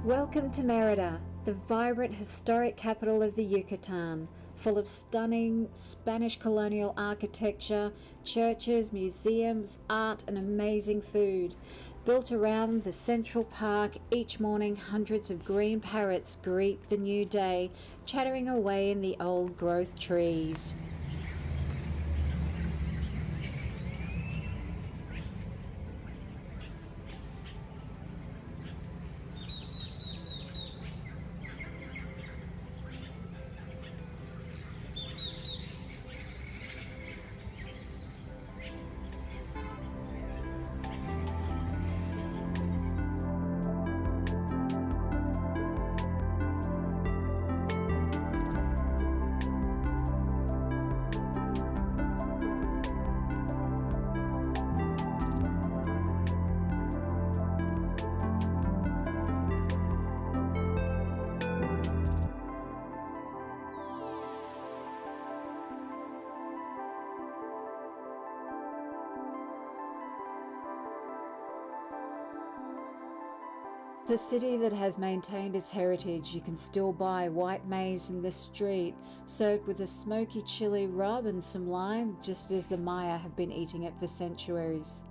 Welcome to Merida, the vibrant historic capital of the Yucatán, full of stunning Spanish colonial architecture, churches, museums, art and amazing food. Built around the Central Park, each morning hundreds of green parrots greet the new day, chattering away in the old growth trees. It's a city that has maintained its heritage. You can still buy white maize in the street, served with a smoky chili rub and some lime, just as the Maya have been eating it for centuries.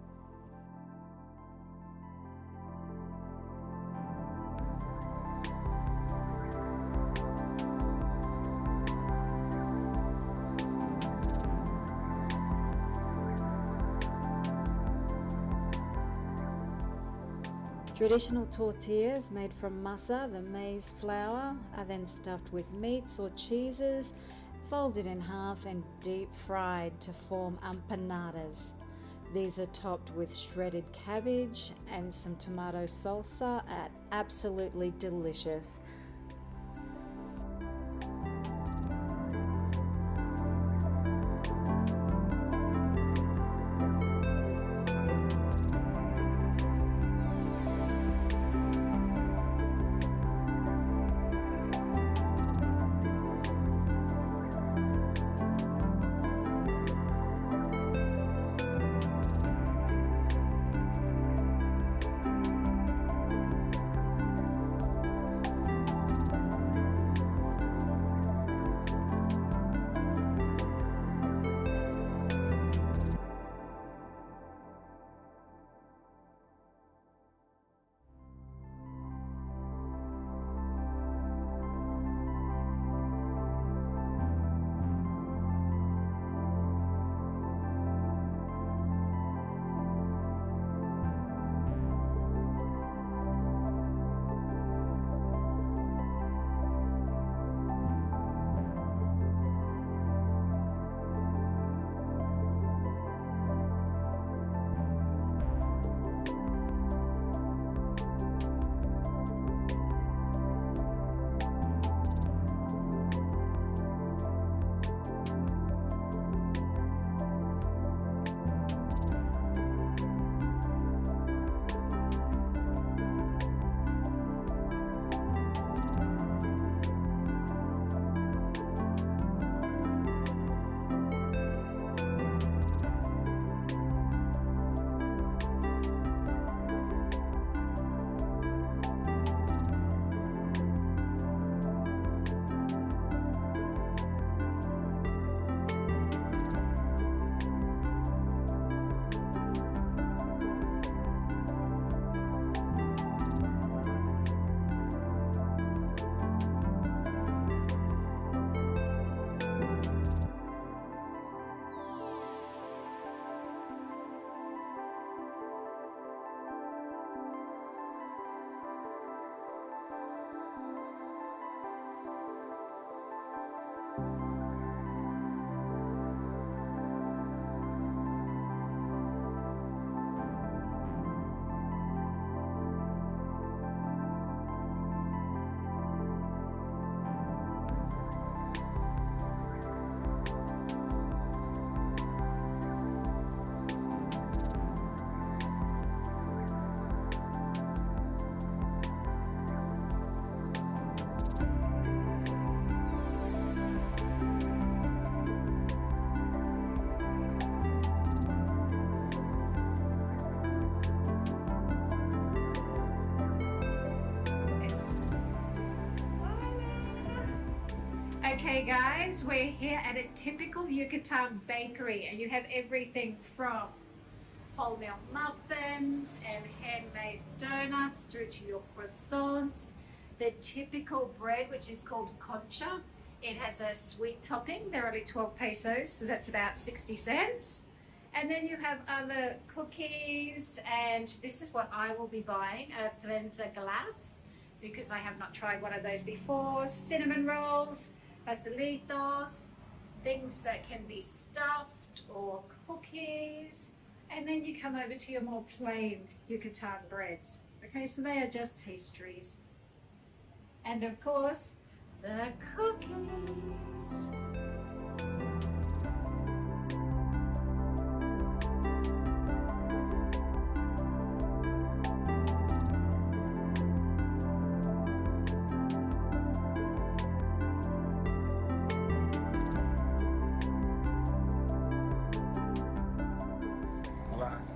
Traditional tortillas made from masa, the maize flour, are then stuffed with meats or cheeses, folded in half and deep fried to form empanadas. These are topped with shredded cabbage and some tomato salsa and absolutely delicious. Okay guys, we're here at a typical Yucatan bakery and you have everything from wholemeal muffins and handmade donuts through to your croissants. The typical bread, which is called concha, it has a sweet topping. They're only 12 pesos, so that's about 60 cents. And then you have other cookies, and this is what I will be buying, a prensa glass, because I have not tried one of those before. Cinnamon rolls, pastelitos, things that can be stuffed, or cookies. And then you come over to your more plain Yucatan breads. Okay, so they are just pastries. And of course, the cookies.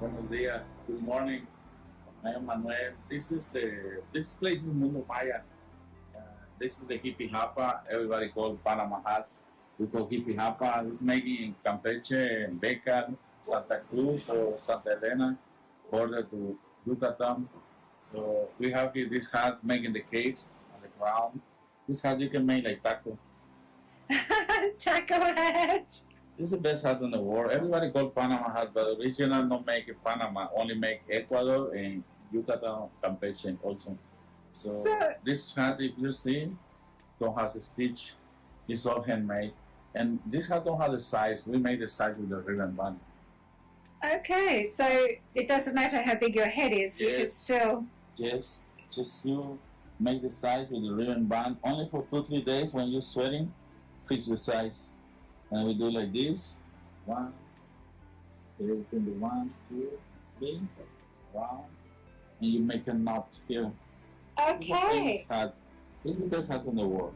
Buenos días. Good morning. I am Manuel. This place is Mundo Maya. This is the hippie hapa. Everybody calls Panama hats. We call hippie hapa. It's making in Campeche, and Becar, Santa Cruz, or Santa Elena, border to Yucatan. So we have here this hat making the caves on the ground. This hat you can make like taco. Taco hats. This is the best hat in the world. Everybody call Panama hat, but original not make in Panama. Only make Ecuador and Yucatan, Campeche also. So this hat, if you see, don't have a stitch. It's all handmade. And this hat don't have the size. We made the size with the ribbon band. Okay, so it doesn't matter how big your head is, you can still... Yes, just you make the size with the ribbon band. Only for 2-3 days when you're sweating, fix the size. And we do like this. 1, it can be 1, 2, 3, round. And you make a knot here. Okay. This is the best hat in the world.